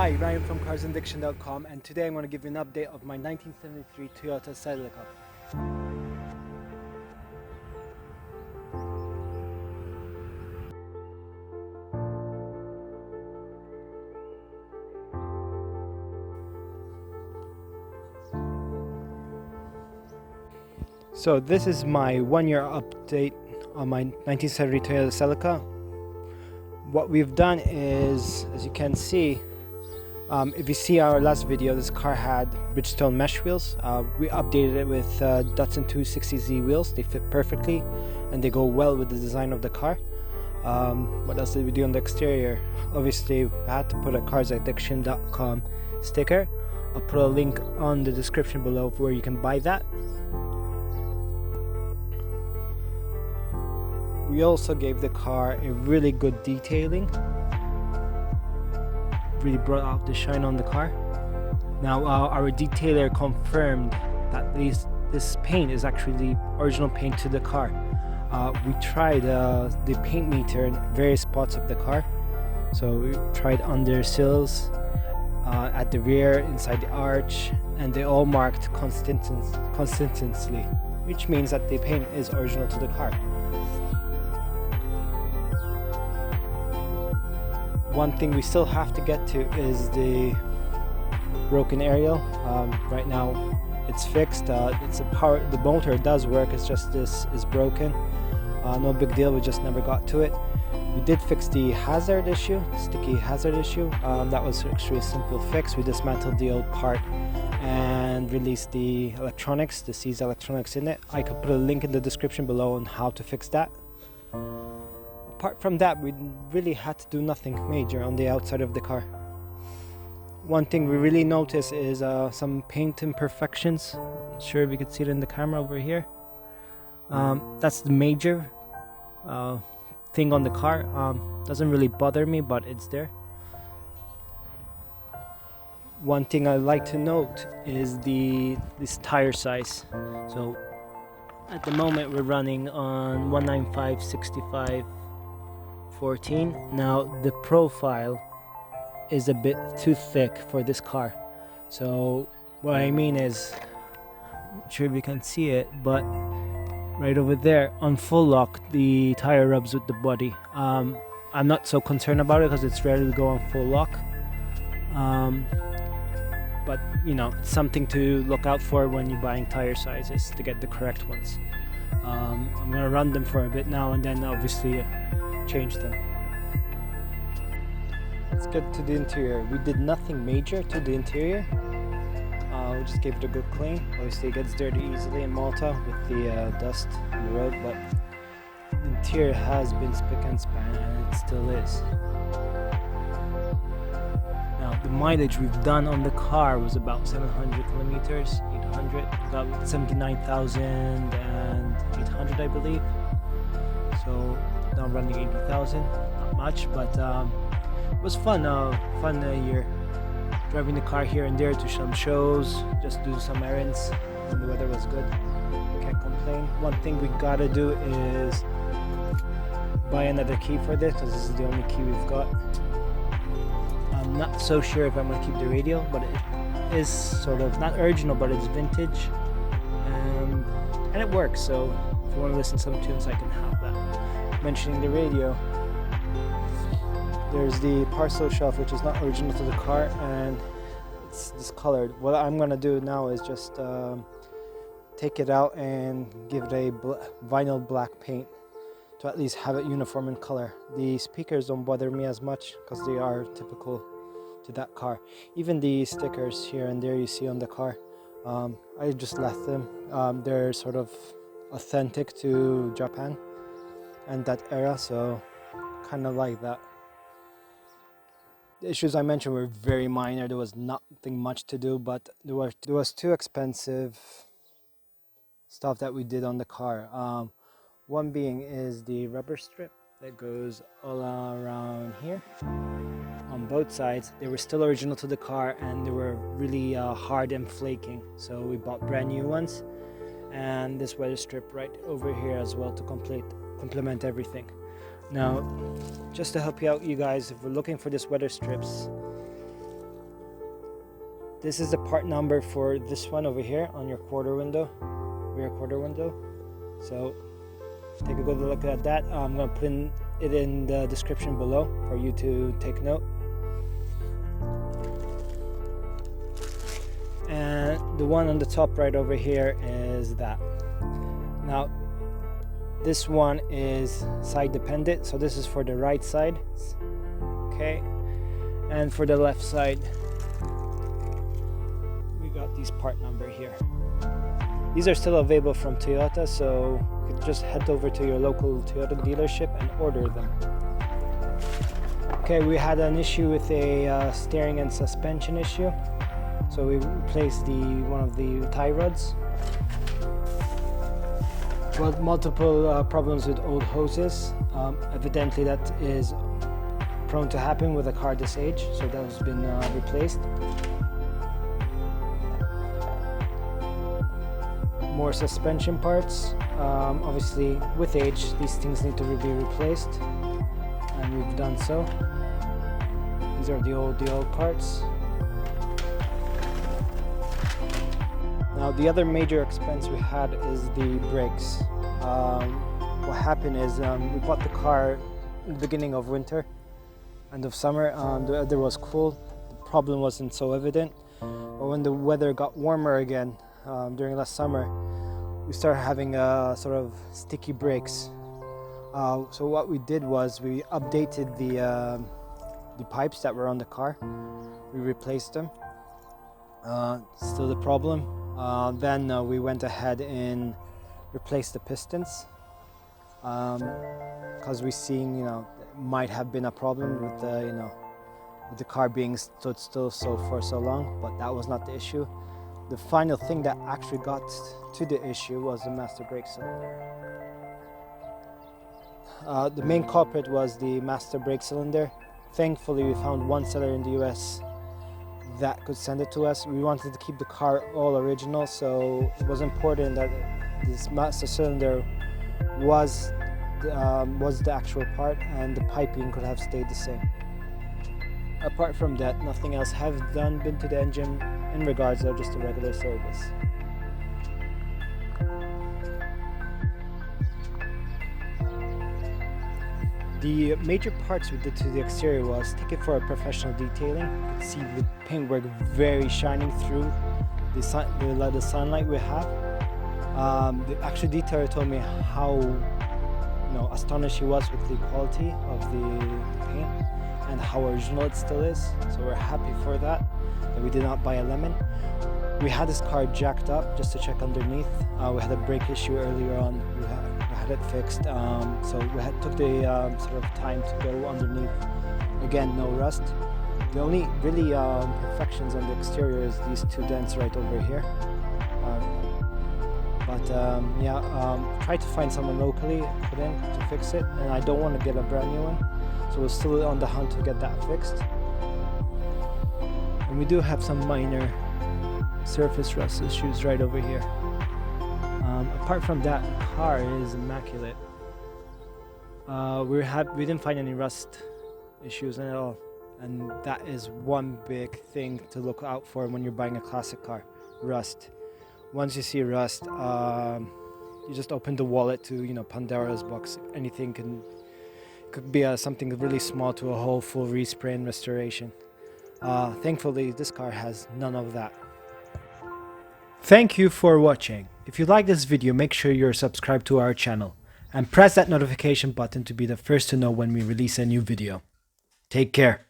Hi, Ryan from carsaddiction.com, and today I'm going to give you an update of my 1973 Toyota Celica. So this is my 1-year update on my 1973 Toyota Celica. What we've done is, as you can see, if you see our last video, this car had Bridgestone mesh wheels. We updated it with Datsun 260Z wheels. They fit perfectly and they go well with the design of the car. What else did we do on the exterior? Obviously, we had to put a carsaddiction.com sticker. I'll put a link on the description below where you can buy that. We also gave the car a really good detailing. Really brought out the shine on the car. Now our detailer confirmed that this paint is actually original paint to the car. We tried the paint meter in various spots of the car. So we tried under sills, at the rear, inside the arch, and they all marked consistency, which means that the paint is original to the car. One thing we still have to get to is the broken aerial. Right now it's fixed. The motor does work, it's just this is broken. No big deal, we just never got to it. We did fix the hazard issue, sticky hazard issue. That was actually a simple fix. We dismantled the old part and released the electronics, the seized electronics in it. I could put a link in the description below on how to fix that. Apart from that, we really had to do nothing major on the outside of the car. One thing we really noticed is some paint imperfections. Not sure if you could see it in the camera over here. That's the major thing on the car. Doesn't really bother me, but it's there. One thing I like to note is this tire size. So at the moment we're running on 195/65 14. Now the profile is a bit too thick for this car. So what I mean is, I'm not sure if you can see it, but right over there on full lock the tire rubs with the body. I'm not so concerned about it because it's rare to go on full lock, but you know, it's something to look out for when you're buying tire sizes to get the correct ones. I'm gonna run them for a bit now and then obviously change them. Let's get to the interior. We did nothing major to the interior. We just gave it a good clean. Obviously it gets dirty easily in Malta with the dust on the road, but the interior has been spick and span and it still is. Now the mileage we've done on the car was about 700 kilometers, 800, about 79,800 I believe. So now I'm running 80,000, not much, but it was fun year. Driving the car here and there to some shows, just do some errands, and the weather was good. Can't complain. One thing we gotta do is buy another key for this, because this is the only key we've got. I'm not so sure if I'm gonna keep the radio, but it is sort of not original, but it's vintage, and it works. So if you want to listen to some tunes, I can have that. Mentioning the radio, there's the parcel shelf, which is not original to the car and it's discolored. What I'm gonna do now is just take it out and give it a vinyl black paint to at least have it uniform in color. The speakers don't bother me as much because they are typical to that car. Even the stickers here and there you see on the car, I just left them. They're sort of authentic to Japan and that era, so kind of like that. The issues I mentioned were very minor. There was nothing much to do, but there was two expensive stuff that we did on the car. One being is the rubber strip that goes all around here on both sides. They were still original to the car and they were really hard and flaking, so we bought brand new ones, and this weather strip right over here as well to complement everything. Now, just to help you out, you guys, if we're looking for this weather strips, This is the part number for this one over here on your quarter window, rear quarter window. So take a good look at that. I'm going to put it in the description below for you to take note. And the one on the top right over here is that. Now this one is side dependent, so this is for the right side, okay, and for the left side we got these part number here. These are still available from Toyota, so you could just head over to your local Toyota dealership and order them. Okay, we had an issue with a steering and suspension issue, so we replaced one of the tie rods. Well, multiple problems with old hoses. Evidently that is prone to happen with a car this age, so that has been replaced. More suspension parts. Obviously with age these things need to be replaced, and we've done so. These are the old parts. Now the other major expense we had is the brakes. What happened is we bought the car in the beginning of winter, end of summer. The weather was cool, the problem wasn't so evident, but when the weather got warmer again during last summer, we started having sort of sticky brakes. So what we did was we updated the pipes that were on the car. We replaced them. Still the problem. Then we went ahead and replaced the pistons, because we seen, might have been a problem with the car being stood still for so long, but that was not the issue. The final thing that actually got to the issue was the master brake cylinder. The main culprit was the master brake cylinder. Thankfully, we found one seller in the US that could send it to us. We wanted to keep the car all original, so it was important that this master cylinder was the actual part, and the piping could have stayed the same. Apart from that, nothing else has been to the engine in regards of just a regular service. The major parts we did to the exterior was take it for a professional detailing. You can see the paintwork very shining through the sunlight we have. The actual detailer told me how astonished he was with the quality of the paint and how original it still is. So we're happy for that we did not buy a lemon. We had this car jacked up just to check underneath. We had a brake issue earlier on. We had it fixed, so we took the sort of time to go underneath. Again, no rust. The only really imperfections on the exterior is these two dents right over here. Try to find someone locally put in to fix it, and I don't want to get a brand new one, so we're still on the hunt to get that fixed. And we do have some minor surface rust issues right over here. Apart from that, the car is immaculate. We didn't find any rust issues at all, and that is one big thing to look out for when you're buying a classic car: rust. Once you see rust, you just open the wallet to Pandora's box. Anything could be something really small to a whole full respray and restoration. Thankfully, this car has none of that. Thank you for watching. If you like this video, make sure you're subscribed to our channel and press that notification button to be the first to know when we release a new video. Take care.